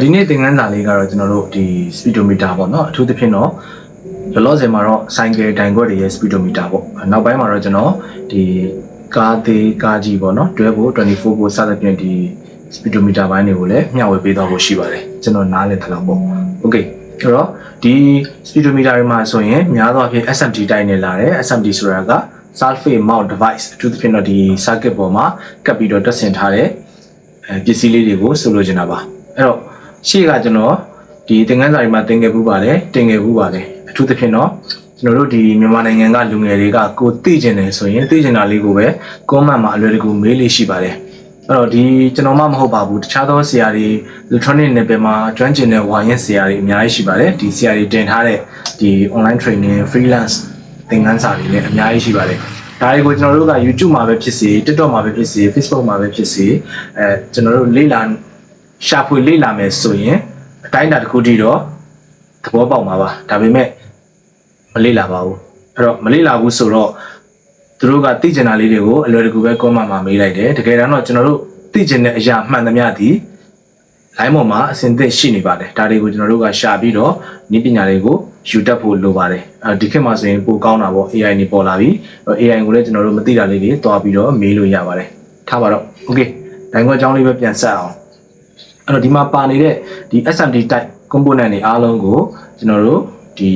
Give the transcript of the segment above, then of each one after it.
ဒီနေ့သင်ခန်းစာလေးကတော့ကျွန်တော်တို့ဒီ speedometer ပေါ့နော်အထူးသဖြင့်တော့လောလောဆယ်မှာတော့ cycle တိုင်ခွက်တွေရဲ့ speedometer ပေါ့နောက်ပိုင်းမှာတော့ကျွန်တော်ဒီကားသေးကားကြီးပေါ့နော်12 volt 24 volt စသဖြင့်ဒီ speedometer ဘိုင်းတွေကိုလည်းမျှဝေပေးသွားဖို့ရှိပါတယ်ကျွန်တော်နားလည်ထားလို့ပေါ့ okay အဲ့တော့ဒီ speedometer တွေမှာဆိုရင်များသောအားဖြင့် SMT တိုင်းနေလာတယ် SMT ဆိုတာက sulfate mount device အထူးသဖြင့်တော့ဒီ circuit ပေါ်မှာကပ်ပြီးတော့တက်ဆင်ထားတဲ့ပစ္စည်းလေးတွေကိုဆိုလိုချင်တာပါအဲ့တော့ရှေ့ကကျွန်တော်ဒီသင်ခန်းစာတွေမှာသင်ခဲ့ဘူးပါတယ်တင်ခဲ့ဘူးပါတယ်အထူးသဖြင့်တော့ကျွန်တော်တို့ဒီမြန်မာနိုင်ငံကလူငယ်တွေကကိုသိကျင်တယ်ဆိုရင်သိကျင်တာလေးကိုပဲ comment မှာအလွယ်တကူမေးလေးရှိပါတယ်အဲ့တော့ဒီကျွန်တော်မှမဟုတ်ပါဘူးတခြားသောဆရာတွေ electronic နယ်ပယ်မှာကျွမ်းကျင်တဲ့ဝါရင်ဆရာတွေအများကြီးရှိပါတယ်ဒီဆရာတွေတင်ထားတဲ့ဒီ online training freelance သင်ခန်းစာတွေလည်းအများကြီးရှိပါတယ်ဒါတွေကိုကျွန်တော်တို့က YouTube မှာပဲဖြစ်စေ TikTok မှာပဲဖြစ်စေ Facebook မှာပဲဖြစ်စေကျွန်တော်တို့လေ့လာရှာဖွေလေ့လာမယ်ဆိုရင်အတိုင်းအတာတစ်ခုတည်းတော့သဘောပေါက်မှာပါဒါပေမဲ့မလေ့လာပါဘူးအဲ့တော့မလေ့လာဘူးဆိုတော့သူတို့ကသိကျင်တာလေးတွေကိုအလွယ်တကူပဲ comment မှာမေးလိုက်တယ်တကယ်တမ်းတော့ကျွန်တော်တို့သိကျင်တဲ့အရာမှန်သမျှဒီ line ပေါ်မှာအစင်သစ်ရှိနေပါတယ်ဒါတွေကိုကျွန်တော်တို့ကရှာပြီးတော့နည်းပညာတွေကိုယူတတ်ဖို့လိုပါတယ်ဒီခေတ်မှာဆိုရင်ပိုကောင်းတာပေါ့ AI နေပေါ်လာပြီ AI ကိုလည်းကျွန်တော်တို့မသိတာလေးတွေတွားပြီးတော့မေးလို့ရပါတယ်ထားပါတော့ okay ဒိုင်ခွက်အကြောင်းလေးပဲပြန်ဆက်အောင်အဲ့တော့ဒီမှာပါနေတဲ့ဒီ SMT type component တွေအားလုံးကိုကျွန်တော်တို့ဒီ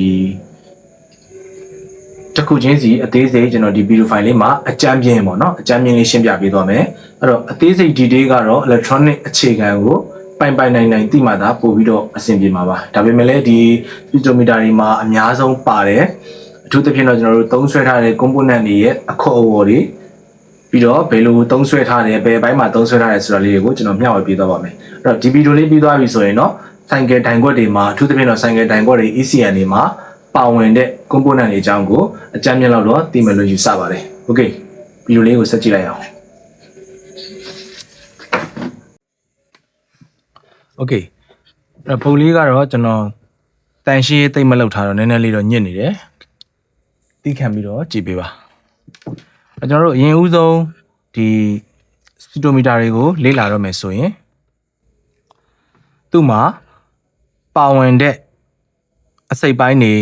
တစ်ခုချင်းစီအသေးစိတ်ကျွန်တော်ဒီ video file လေးမှာအကြမ်းပြင်းပေါ့နော်အကြမ်းပြင်းလေးရှင်းပြပေးသွားမယ်အဲ့တော့အသေးစိတ် detail ကတော့ electronic အခြေခံကိုပိုင်နိုင်တိမှသာပို့ပြီးတော့အဆင်ပြေမှာပါဒါပေမဲ့လည်းဒီ speedometer တွေမှာအများဆုံးပါတယ်အထူးသဖြင့်တော့ကျွန်တော်တို့သုံးဆွဲထားတဲ့ component တွေရဲ့အခေါ်အဝေါ်တွေပြီးတော့ဘယ်လိုသုံးဆွဲထားတယ်ဘယ်ဘိုင်းမှာသုံးဆွဲထားတယ်ဆိုတာလေးတွေကိုကျွန်တော်မျှဝေပေးသွားပါမယ်အဲ့တော့ဒီ video လေးပြီးသွားပြီဆိုရင်တော့ cycle တိုင်ခွက်တွေမှာအထူးသဖြင့်တော့ cycle တိုင်ခွက်တွေ ECN တွေမှာပါဝင်တဲ့ component တွေအကြောင်းကိုအကြမ်းမြင်လောက်တော့သိမယ်လို့ယူဆပါတယ် okay video လေးကိုဆက်ကြည့်လိုက်အောင် okay အဲ့ပုံလေးကတော့ကျွန်တော်တန်ရှင်းသိမ့်မလောက်ထားတော့နည်းနည်းလေးတော့ညစ်နေတယ်သိခံပြီးတော့ကြည့်ပေးပါကျွန်တော်တို့အရင်ဦးဆုံးဒီ speedometer တွေကိုလေ့လာတော့မယ်ဆိုရင်သူ့မှာပါဝင်တဲ့အစိပ်ပိုင်းတွေ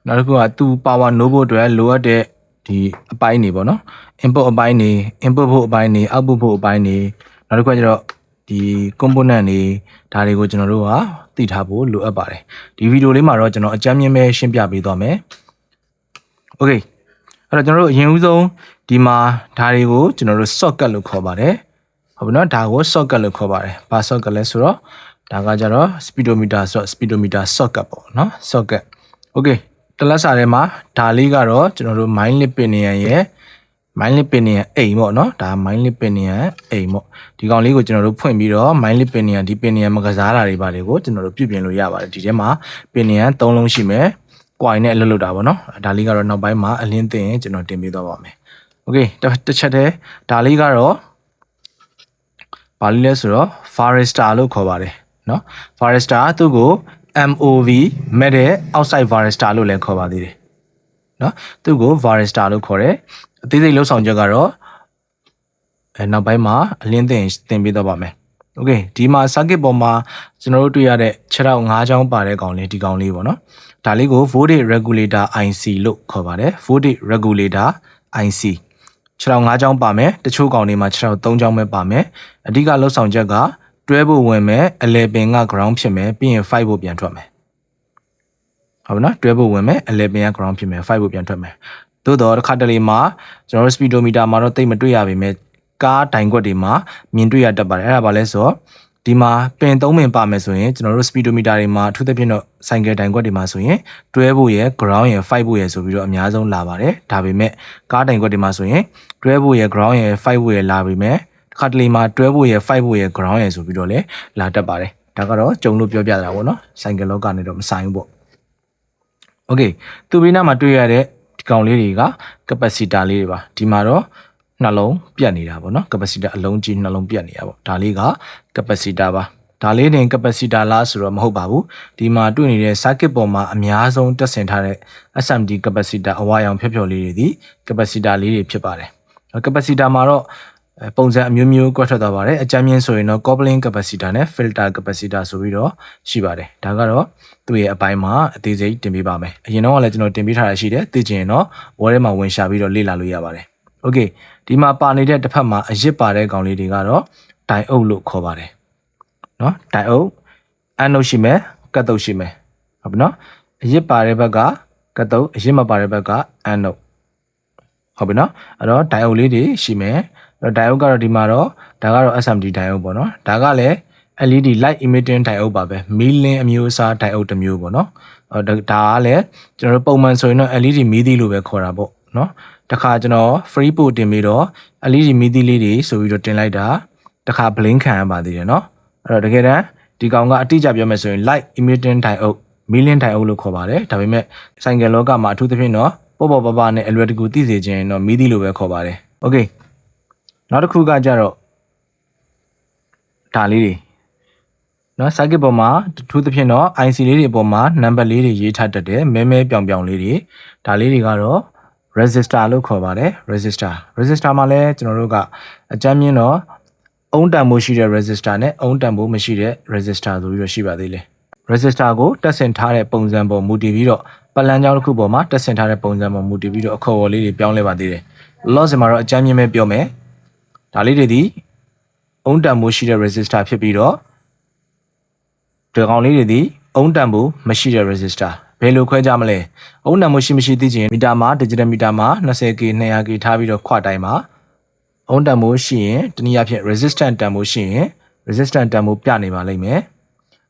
နောက်တစ်ခုကသူပါဝါနိုးဖို့အတွက်လိုအပ်တဲ့ဒီအပိုင်းတွေပေါ့နော် input အပိုင်းတွေ input ဖို့အပိုင်းတွေ output ဖို့အပိုင်းတွေနောက်တစ်ခုကကျတော့ဒီ component တွေဒါတွေကိုကျွန်တော်တို့ကသိထားဖို့လိုအပ်ပါတယ်ဒီဗီဒီယိုလေးမှာတော့ကျွန်တော်အကြမ်းမြင်ပဲရှင်းပြပေးသွားမယ် okay အဲ့တော့ကျွန်တော်တို့အရင်ဦးဆုံးဒီမှာဒါတွေကိုကျွန်တော်တို့ socket လို့ခေါ်ပါတယ်ဟုတ်ပြီနော်ဒါကို socket လို့ခေါ်ပါတယ်ဘာ socket လဲဆိုတော့ဒါကကြတော့ speedometer socket ပေါ့နော် socket okay တလက်စာထဲမှာဒါလေးကတော့ကျွန်တော်တို့ mindlit pinion ရဲ့ mindlit pinion အိမ်ပေါ့နော်ဒါ mindlit pinion အိမ်ပေါ့ဒီကောင်လေးကိုကျွန်တော်တို့ဖွင့်ပြီးတော့ mindlit pinion ဒီ pinion မကစားတာတွေပါတယ်ကိုကျွန်တော်တို့ပြုပြင်လို့ရပါတယ်ဒီထဲမှာ pinion 3လုံးရှိမယ် coin နဲ့အလုပ်လုပ်တာပေါ့နော်ဒါလေးကတော့နောက်ပိုင်းမှာအလင်းသိရင်ကျွန်တော်တင်ပေးသွားပါမယ် okay တစ်ချက်တည်းဒါလေးကတော့ဘာလေးလဲဆိုတော့ Varistor လို့ခေါ်ပါတယ်နော် Varistor သူ့ကို MOV မဲ့တဲ့ outside Varistor လို့လည်းခေါ်ပါသေးတယ်နော်သူ့ကို Varistor လို့ခေါ်တယ်အသေးစိတ်လှုပ်ဆောင်ချက်ကတော့နောက်ပိုင်းမှာအလင်းတင်ပေးတော့ပါမယ် okay ဒီမှာ circuit ပေါ်မှာကျွန်တော်တို့တွေ့ရတဲ့ခြေထောက်5ချောင်းပါတဲ့ကောင်လေးဒီကောင်လေးပေါ့နော်ဒါလေးကို voltage regulator IC လို့ခေါ်ပါတယ် voltage regulator IC ခြေထောက်5ချောင်းပါမယ်တချို့ကောင်တွေမှာခြေထောက်3ချောင်းပဲပါမယ်အဓိကလှုပ်ဆောင်ချက်ကတွဲဖို့ဝင်မယ်အလဲပင်က ground ဖြစ်မယ်ပြီးရင်5ဖို့ပြန်ထွက်မယ်ဟုတ်နော်တွဲဖို့ဝင်မယ်အလဲပင်က ground ဖြစ်မယ်5ဖို့ပြန်ထွက်မယ်သို့တော့တစ်ခါတလေမှာကျွန်တော်တို့ speedometer မှာတော့တိတ်မတွေ့ရပါမယ်ကားတိုင်ခွက်တွေမှာမြင်တွေ့ရတတ်ပါတယ်အဲ့ဒါဘာလဲဆိုတော့ဒီမှာပင်3ပင်ပါမယ်ဆိုရင်ကျွန်တော်တို့ speedometer တွေမှာအထူးသဖြင့်တော့ cycle တိုင်ခွက်တွေမှာဆိုရင်တွဲဖို့ရယ် ground ရယ် 5ဖို့ရယ်ဆိုပြီးတော့အများဆုံးလာပါတယ်ဒါပေမဲ့ကားတိုင်ခွက်တွေမှာဆိုရင်တွဲဖို့ရယ် ground ရယ် 5ဖို့ရယ်လာပြီမဲ့တစ်ခါတလေမှာတွဲဖို့ရယ် 5ဖို့ရယ် ground ရယ်ဆိုပြီးတော့လည်းလာတတ်ပါတယ်ဒါကတော့ကြုံလို့ပြောပြတာပေါ့နော် cycle လောကနေတော့မဆိုင်ဘူးပေါ့ okay သူဘေးနားမှာတွေ့ရတဲ့ဒီကောင်လေးတွေက capacitor လေးတွေပါဒီမှာတော့နှလုံးပြတ်နေတာပေါ့နော် capacitor အလုံးကြီးနှလုံးပြတ်နေတာပေါ့ဒါလေးက capacitor ပါဒါလေးတင် capacitor လားဆိုတော့မဟုတ်ပါဘူးဒီမှာတွေ့နေတဲ့ circuit ပေါ်မှာအများဆုံးတက်ဆင်ထားတဲ့ SMT capacitor အဝါရောင်ဖြော်ဖြော်လေးတွေဒီ capacitor လေးတွေဖြစ်ပါတယ်capacitor မှာတော့ ပုံစံအမျိုးမျိုးကွက်ထွက်သွားပါတယ်အကြမ်းမြင့်ဆိုရင်တော့ coupling capacitor နဲ့ filter capacitor ဆိုပြီးတော့ရှိပါတယ်ဒါကတော့သူ့ရဲ့အပိုင်းမှာအသေးစိတ်တင်ပေးပါမယ်အရင်တော့လည်းကျွန်တော်တင်ပေးထားတာရှိတယ်သိချင်ရင်တော့ wall ထဲမှာဝင်ရှာပြီးတော့လေ့လာလို့ရပါတယ် okay ဒီမှာပါနေတဲ့တစ်ဖက်မှာအရစ်ပါတဲ့ကောင်လေးတွေကတော့တိုင်အုပ်လို့ခေါ်ပါတယ်နော်တိုင်အုပ်အနှုတ်ရှိမယ်ကတ်တုပ်ရှိမယ်ဟုတ်ပြီနော်အရစ်ပါတဲ့ဘက်ကကတ်တုပ်အရစ်မပါတဲ့ဘက်ကအနှုတ်ဟုတ်ပြီနော်အဲ့တော့တိုင်အုပ်လေးတွေရှိမယ်ဒိုင်အုပ်ကတော့ဒီမှာတော့ဒါကတော့ SMD ဒိုင်အုပ်ပေါ့နော်ဒါကလည်း LED light emitting ဒိုင်အုပ်ပါပဲမီးလင်းအမျိုးအစားဒိုင်အုပ်တစ်မျိုးပေါ့နော်ဒါကလည်းကျွန်တော်တို့ပုံမှန်ဆိုရင်တော့ LED မီးသီးလို့ပဲခေါ်တာပေါ့နော်တခါကျွန်တော် free port တင်ပြီးတော့ LED မီးသီးလေးတွေဆိုပြီးတော့တင်လိုက်တာတခါ blink ခံရပါသေးတယ်နော်အဲ့တော့တကယ်တမ်းဒီကောင်ကအတိအကျပြောမယ်ဆိုရင် light emitting ဒိုင်အုပ်မီးလင်းဒိုင်အုပ်လို့ခေါ်ပါတယ်ဒါပေမဲ့ဆိုင်ကယ်လောကမှာအထူးသဖြင့်တော့ပေါ့ပနဲ့အလွယ်တကူသိစေခြင်းတော့မီးသီးလို့ပဲခေါ်ပါတယ် okayနောက်တစ်ခုကကြတော့ဒါလေးတွေနော် circuit ပေါ်မှာထူးသဖြင့်တော့ IC လေးတွေပေါ်မှာ number လေးတွေရေးထားတတ်တယ်မဲပြောင်လေးတွေဒါလေးတွေကတော့ resistor လို့ခေါ်ပါတယ် resistor မှာလည်းကျွန်တော်တို့ကအကြမ်းမြင့်တော့အုံးတန်မိုးရှိတဲ့ resistor နဲ့အုံးတန်မိုးမရှိတဲ့ resistor ဆိုပြီးတော့ရှိပါသေးတယ် resistor ကိုတက်ဆင်ထားတဲ့ပုံစံပေါ်မူတည်ပြီးတော့ပလန်ကြောင်းတစ်ခုပေါ်မှာတက်ဆင်ထားတဲ့ပုံစံပေါ်မူတည်ပြီးတော့အခေါ်အဝေါ်လေးတွေပြောင်းလဲပါသေးတယ် loss မှာတော့အကြမ်းမြင့်ပဲပြောမယ်ဒါလေးတွေဒီအုံးတန်မိုးရှိတဲ့ resistor ဖြစ်ပြီးတော့ဒီကောင်လေးတွေဒီအုံးတန်မိုးမရှိတဲ့ resistor ဘယ်လိုခွဲကြမလဲအုံးတန်မိုးရှိမရှိသိချင်မီတာမှာ digital meter မှာ 20k 200k ထားပြီးတော့ခွတိုင်းမှာအုံးတန်မိုးရှိရင်တနည်းအားဖြင့် resistant တန်မိုးရှိရင် resistant တန်မိုးပြနေပါလိမ့်မယ်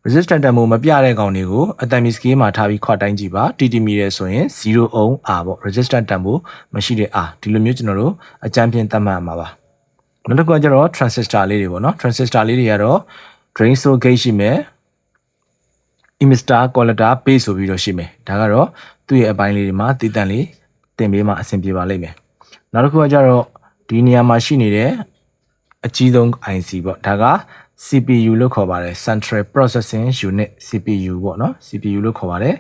resistant တန်မိုးမပြတဲ့ကောင်တွေကိုအတန်မီ scale မှာထားပြီးခွတိုင်းကြည့်ပါ TT မီရဲဆိုရင်0 ohm R ပေါ့ resistant တန်မိုးမရှိတဲ့ R ဒီလိုမျိုးကျွန်တော်တို့အကြမ်းဖြင့်သတ်မှတ်မှာပါနောက်တစ်ခုကကျတော့ transistor လေးတွေပေါ့နော် transistor လေးတွေကတော့ drain source gate ရှိမယ် emitter collector base ဆိုပြီးတော့ရှိမယ်ဒါကတော့သူ့ရဲ့အပိုင်းလေးတွေမှာတည်တံ့လေးတင်ပေးမှအဆင်ပြေပါလိမ့်မယ်နောက်တစ်ခုကကျတော့ဒီနေရာမှာရှိနေတဲ့အကြီးဆုံး IC ပေါ့ဒါက CPU လို့ခေါ်ပါတယ် Central Processing Unit CPU ပေါ့နော် CPU လို့ခေါ်ပါတယ်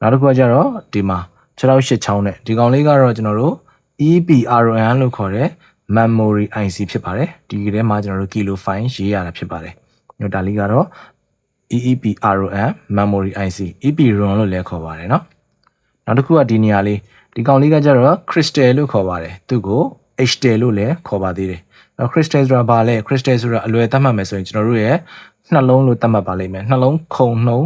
နောက်တစ်ခုကကျတော့ဒီမှာ68ချောင်းနဲ့ဒီကောင်လေးကတော့ကျွန်တော်တို့ EEPROM လို့ခေါ်တဲ့memory IC ဖြစ်ပါတယ်ဒီထဲမှာကျွန်တော်တို့ kilo file ရေးရတာဖြစ်ပါတယ်ညဒါလေးကတော့ EEPROM memory IC EEPROM လို့လည်းခေါ်ပါတယ်เนาะနောက်တစ်ခုကဒီနေရာလေးဒီကောင်လေးကကျတော့ crystal လို့ခေါ်ပါတယ်သူ့ကို HTL လို့လည်းခေါ်ပါသေးတယ်နောက် crystal ဆိုတာဘာလဲ crystal ဆိုတာအလွယ်သတ်မှတ်မယ်ဆိုရင်ကျွန်တော်တို့ရဲ့နှလုံးလို့သတ်မှတ်ပါလိမ့်မယ်နှလုံးခုန်နှုံ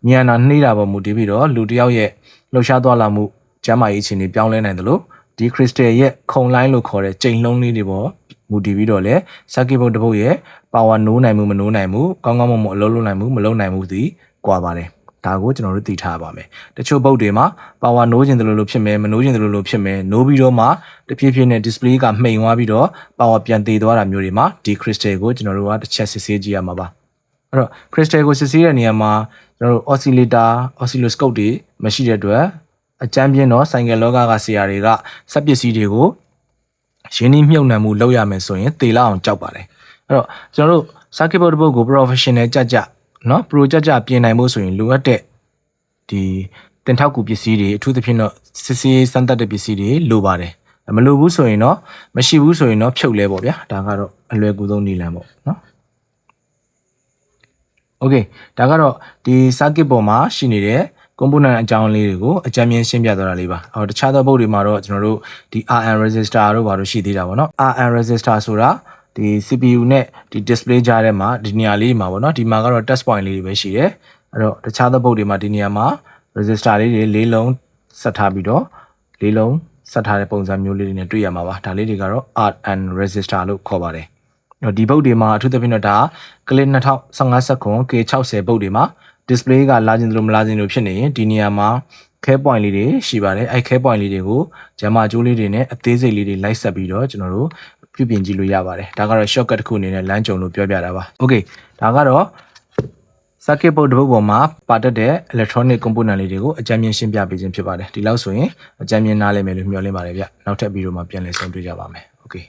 ညံတာနှိတာပေါ်မူတည်ပြီးတော့လူတစ်ယောက်ရဲ့လှုပ်ရှားသွားလာမှုကျန်းမာရေးအခြေအနေပြောင်းလဲနိုင်တယ်လို့ဒီ crystal ရဲ့ခုံလိုင်းလို့ခေါ်တဲ့ချိန်လုံးလေးတွေပေါ်မူတည်ပြီးတော့လဲ circuit board တစ်ပုတ်ရဲ့ power နိုးနိုင်မှုမနိုးနိုင်မှုကောင်းကောင်းမွန်မွန်အလုပ်လုပ်နိုင်မှုမလုပ်နိုင်မှုသည်ကွာပါတယ်ဒါကိုကျွန်တော်တို့သိထားပါမယ်တချို့ပုတ်တွေမှာ power နိုးခြင်းတလို့ဖြစ်မယ်မနိုးခြင်းတလို့ဖြစ်မယ်နိုးပြီးတော့မှတဖြည်းဖြည်းနဲ့ display ကမှိန်သွားပြီးတော့ power ပြန်တည်သွားတာမျိုးတွေမှာဒီ crystal ကိုကျွန်တော်တို့ကတစ်ချက်စစ်ဆေးကြည့်ရမှာပါအဲ့တော့ crystal ကိုစစ်ဆေးတဲ့နေရာမှာကျွန်တော်တို့ oscilloscope တွေမရှိတဲ့အတွက်အကြမ်းပြင်းတော့ဆိုင်ကယ်လောကဆရာတွေကစက်ပစ္စည်းတွေကိုရင်းနှီးမြှုပ်နှံမှုလုပ်ရမယ်ဆိုရင်သေလောက်အောင်ကြောက်ပါတယ်အဲ့တော့ကျွန်တော်တို့ circuit board တစ်ပုတ်ကို professional ကြเนาะ pro ကြပြင်နိုင်ဖို့ဆိုရင်လိုအပ်တဲ့ဒီတင်ထောက်ကူပစ္စည်းတွေအထူးသဖြင့်တော့စစ်ဆေးစမ်းသပ်တဲ့ပစ္စည်းတွေလိုပါတယ်မလိုဘူးဆိုရင်တော့မရှိဘူးဆိုရင်တော့ဖြုတ်လဲပေါ့ဗျာဒါကတော့အလွယ်ကူဆုံးနည်းလမ်းပေါ့เนาะ okay ဒါကတော့ဒီ circuit ပေါ်မှာရှိနေတဲ့ component အကြောင်းလေးတွေကိုအကြမ်းမြင်ရှင်းပြသွားတာလေးပါအော်တခြားသောပုတ်တွေမှာတော့ကျွန်တော်တို့ဒီ RN resistor တို့ဘာလို့ရှိသေးတာပေါ့နော် RN resistor ဆိုတာဒီ CPU နဲ့ဒီ display ကြားထဲမှာဒီနေရာလေးမှာပေါ့နော်ဒီမှာကတော့ touch point လေးတွေပဲရှိတယ်အဲ့တော့တခြားသောပုတ်တွေမှာဒီနေရာမှာ resistor လေးတွေ၄လုံးဆက်ထားပြီးတော့၄လုံးဆက်ထားတဲ့ပုံစံမျိုးလေးတွေနဲ့တွေ့ရမှာပါဒါလေးတွေကတော့ RN resistor လို့ခေါ်ပါတယ်ဒီပုတ်တွေမှာအထူးသဖြင့်တော့ဒါ clip 2015စက္ကွန် K60 ပုတ်တွေမှာ display ကလာခြင်းလို့မလာခြင်းလို့ဖြစ်နေရင်ဒီနေရာမှာ ခဲ point လေးတွေရှိပါတယ်အဲ့ခဲ point လေးတွေကိုဂျမ်မာကျိုးလေးတွေနဲ့အသေးစိတ်လေးတွေလိုက်ဆက်ပြီးတော့ကျွန်တော်တို့ပြုပြင်ကြည့်လို့ရပါတယ်ဒါကတော့ shortcut တစ်ခုအနေနဲ့လမ်းကြုံလို့ပြောပြတာပါ okay ဒါကတော့ circuit board တစ်ပုဒ်ပေါ်မှာပါတတ်တဲ့ electronic component လေးတွေကိုအကြမ်းမြင်ရှင်းပြပေးခြင်းဖြစ်ပါတယ်ဒီလောက်ဆိုရင်အကြမ်းမြင်နားလည်မယ်လို့မျှော်လင့်ပါတယ်ဗျနောက်ထပ်ဗီဒီယိုမှာပြန်လည်ဆုံတွေ့ကြပါမယ် okay